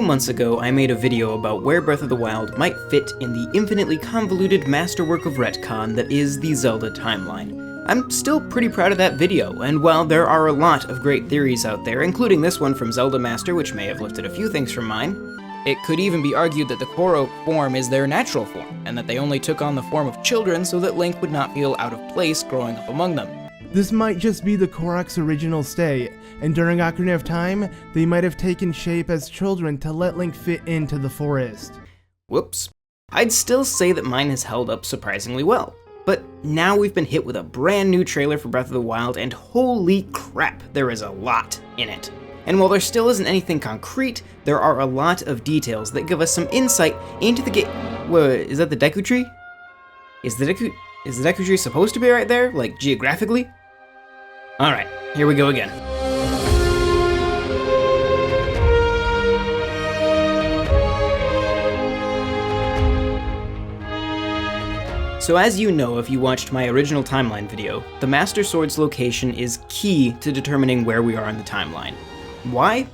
months ago, I made a video about where Breath of the Wild might fit in the infinitely convoluted masterwork of retcon that is the Zelda timeline. I'm still pretty proud of that video, and while there are a lot of great theories out there, including this one from Zelda Master, which may have lifted a few things from mine, it could even be argued that the Korok form is their natural form, and that they only took on the form of children so that Link would not feel out of place growing up among them. This might just be the Korok's original state, and during Ocarina of Time, they might have taken shape as children to let Link fit into the forest. Whoops. I'd still say that mine has held up surprisingly well. But now we've been hit with a brand new trailer for Breath of the Wild, and holy crap, there is a lot in it. And while there still isn't anything concrete, there are a lot of details that give us some insight into the game. Wait, is that the Deku tree? Is the Deku tree supposed to be right there, like geographically? Alright, here we go again. So as you know if you watched my original timeline video, the Master Sword's location is key to determining where we are in the timeline. Why?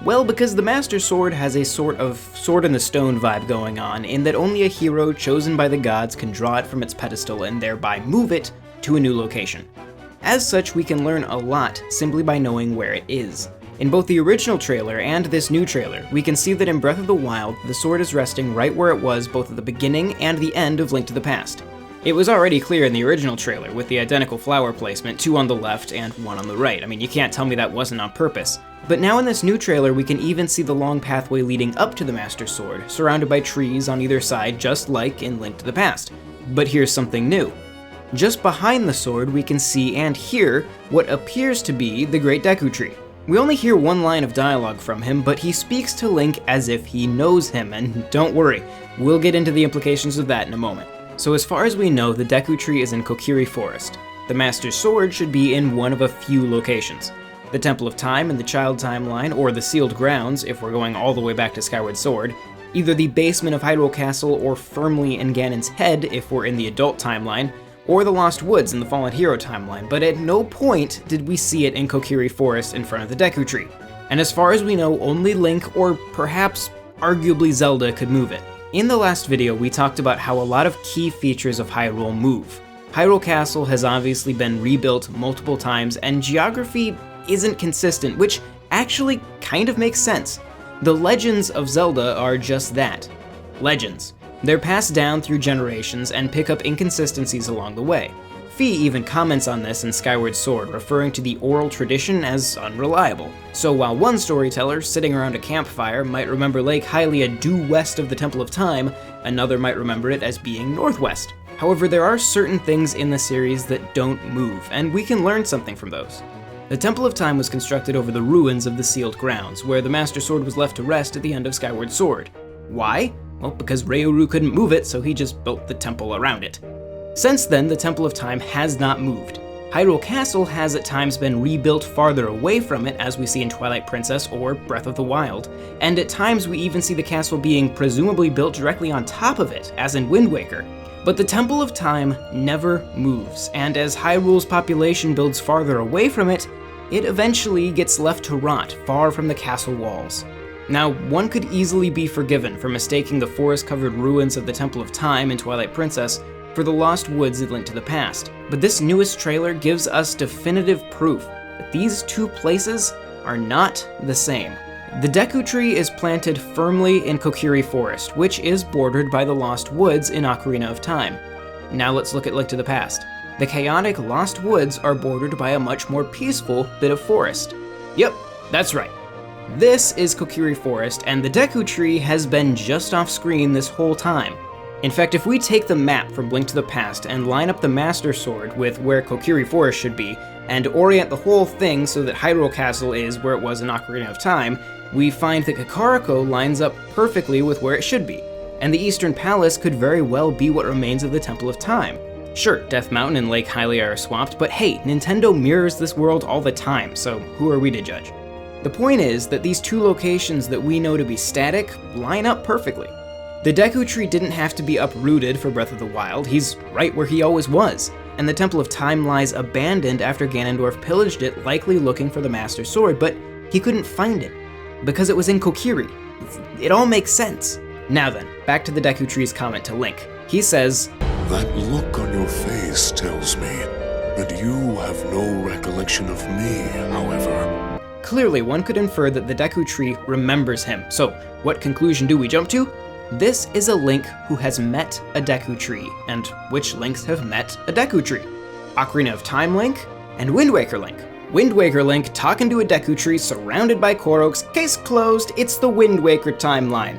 Well, because the Master Sword has a sort of Sword in the Stone vibe going on, in that only a hero chosen by the gods can draw it from its pedestal and thereby move it to a new location. As such, we can learn a lot simply by knowing where it is. In both the original trailer and this new trailer, we can see that in Breath of the Wild, the sword is resting right where it was both at the beginning and the end of Link to the Past. It was already clear in the original trailer, with the identical flower placement, 2 on the left and 1 on the right. I mean, you can't tell me that wasn't on purpose. But now in this new trailer, we can even see the long pathway leading up to the Master Sword, surrounded by trees on either side, just like in Link to the Past. But here's something new. Just behind the sword, we can see and hear what appears to be the Great Deku Tree. We only hear one line of dialogue from him, but he speaks to Link as if he knows him, and don't worry, we'll get into the implications of that in a moment. So as far as we know, the Deku Tree is in Kokiri Forest. The Master Sword should be in one of a few locations. The Temple of Time in the Child Timeline, or the Sealed Grounds if we're going all the way back to Skyward Sword, either the basement of Hyrule Castle or firmly in Ganon's head if we're in the Adult Timeline, or the Lost Woods in the Fallen Hero Timeline, but at no point did we see it in Kokiri Forest in front of the Deku Tree. And as far as we know, only Link, or perhaps arguably Zelda, could move it. In the last video, we talked about how a lot of key features of Hyrule move. Hyrule Castle has obviously been rebuilt multiple times, and geography isn't consistent, which actually kind of makes sense. The Legends of Zelda are just that. Legends. They're passed down through generations and pick up inconsistencies along the way. Fi even comments on this in Skyward Sword, referring to the oral tradition as unreliable. So while one storyteller sitting around a campfire might remember Lake Hylia due west of the Temple of Time, another might remember it as being northwest. However, there are certain things in the series that don't move, and we can learn something from those. The Temple of Time was constructed over the ruins of the Sealed Grounds, where the Master Sword was left to rest at the end of Skyward Sword. Why? Well, because Ryuru couldn't move it, so he just built the temple around it. Since then, the Temple of Time has not moved. Hyrule Castle has at times been rebuilt farther away from it, as we see in Twilight Princess or Breath of the Wild, and at times we even see the castle being presumably built directly on top of it, as in Wind Waker. But the Temple of Time never moves, and as Hyrule's population builds farther away from it, it eventually gets left to rot far from the castle walls. Now, one could easily be forgiven for mistaking the forest-covered ruins of the Temple of Time in Twilight Princess for the Lost Woods in Link to the Past, but this newest trailer gives us definitive proof that these two places are not the same. The Deku Tree is planted firmly in Kokiri Forest, which is bordered by the Lost Woods in Ocarina of Time. Now let's look at Link to the Past. The chaotic Lost Woods are bordered by a much more peaceful bit of forest. Yep, that's right. This is Kokiri Forest, and the Deku Tree has been just off screen this whole time. In fact, if we take the map from Link to the Past and line up the Master Sword with where Kokiri Forest should be, and orient the whole thing so that Hyrule Castle is where it was in Ocarina of Time, we find that Kakariko lines up perfectly with where it should be, and the Eastern Palace could very well be what remains of the Temple of Time. Sure, Death Mountain and Lake Hylia are swapped, but hey, Nintendo mirrors this world all the time, so who are we to judge? The point is that these two locations that we know to be static line up perfectly. The Deku Tree didn't have to be uprooted for Breath of the Wild, he's right where he always was, and the Temple of Time lies abandoned after Ganondorf pillaged it, likely looking for the Master Sword, but he couldn't find it, because it was in Kokiri. It all makes sense. Now then, back to the Deku Tree's comment to Link. He says, That look on your face tells me that you have no recollection of me, however. Clearly, one could infer that the Deku Tree remembers him. So, what conclusion do we jump to? This is a Link who has met a Deku Tree. And which Links have met a Deku Tree? Ocarina of Time Link and Wind Waker Link. Wind Waker Link talking to a Deku Tree surrounded by Koroks, case closed, it's the Wind Waker timeline.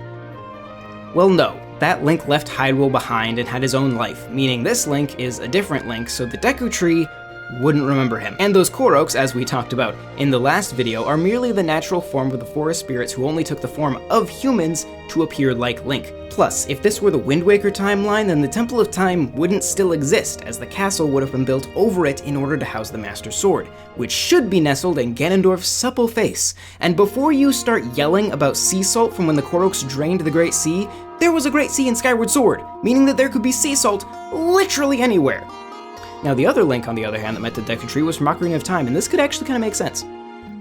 Well, no. That Link left Hyrule behind and had his own life, meaning this Link is a different Link, so the Deku Tree wouldn't remember him. And those Koroks, as we talked about in the last video, are merely the natural form of the forest spirits who only took the form of humans to appear like Link. Plus, if this were the Wind Waker timeline, then the Temple of Time wouldn't still exist, as the castle would have been built over it in order to house the Master Sword, which should be nestled in Ganondorf's supple face. And before you start yelling about sea salt from when the Koroks drained the Great Sea, there was a Great Sea in Skyward Sword, meaning that there could be sea salt literally anywhere. Now, the other Link, on the other hand, that met the Deku Tree was from Ocarina of Time, and this could actually kind of make sense.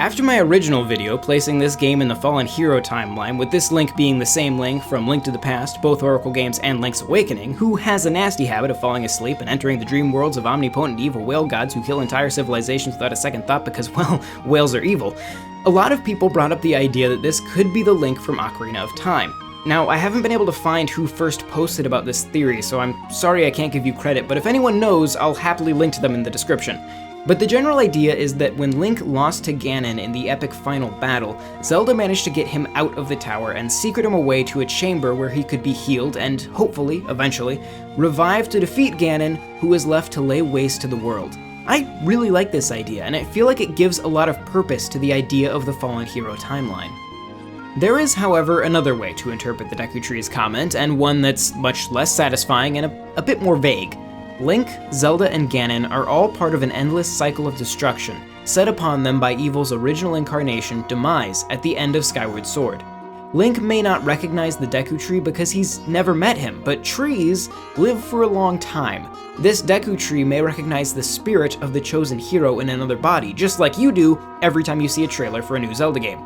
After my original video placing this game in the Fallen Hero timeline, with this Link being the same Link from Link to the Past, both Oracle games, and Link's Awakening, who has a nasty habit of falling asleep and entering the dream worlds of omnipotent evil whale gods who kill entire civilizations without a second thought because, well, whales are evil, a lot of people brought up the idea that this could be the Link from Ocarina of Time. Now, I haven't been able to find who first posted about this theory, so I'm sorry I can't give you credit, but if anyone knows, I'll happily link to them in the description. But the general idea is that when Link lost to Ganon in the epic final battle, Zelda managed to get him out of the tower and secret him away to a chamber where he could be healed and, hopefully, eventually, revived to defeat Ganon, who was left to lay waste to the world. I really like this idea, and I feel like it gives a lot of purpose to the idea of the Fallen Hero timeline. There is, however, another way to interpret the Deku Tree's comment, and one that's much less satisfying and a bit more vague. Link, Zelda, and Ganon are all part of an endless cycle of destruction, set upon them by evil's original incarnation, Demise, at the end of Skyward Sword. Link may not recognize the Deku Tree because he's never met him, but trees live for a long time. This Deku Tree may recognize the spirit of the chosen hero in another body, just like you do every time you see a trailer for a new Zelda game.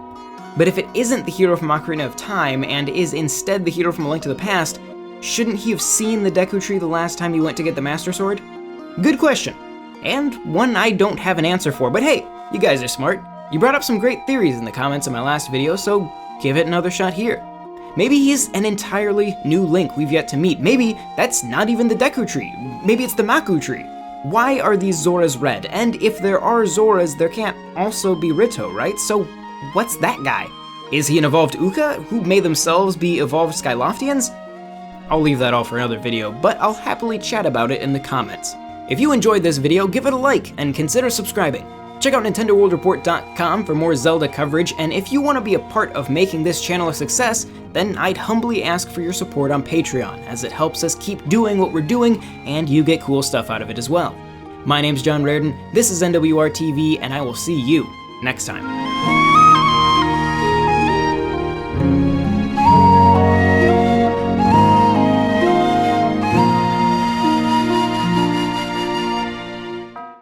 But if it isn't the hero from Ocarina of Time, and is instead the hero from A Link to the Past, shouldn't he have seen the Deku Tree the last time he went to get the Master Sword? Good question, and one I don't have an answer for, but hey, you guys are smart. You brought up some great theories in the comments of my last video, so give it another shot here. Maybe he's an entirely new Link we've yet to meet. Maybe that's not even the Deku Tree. Maybe it's the Maku Tree. Why are these Zoras red? And if there are Zoras, there can't also be Rito, right? So what's that guy? Is he an evolved Uka, who may themselves be evolved Skyloftians? I'll leave that all for another video, but I'll happily chat about it in the comments. If you enjoyed this video, give it a like and consider subscribing. Check out NintendoWorldReport.com for more Zelda coverage, and if you want to be a part of making this channel a success, then I'd humbly ask for your support on Patreon, as it helps us keep doing what we're doing, and you get cool stuff out of it as well. My name's John Reardon, this is NWR TV, and I will see you next time.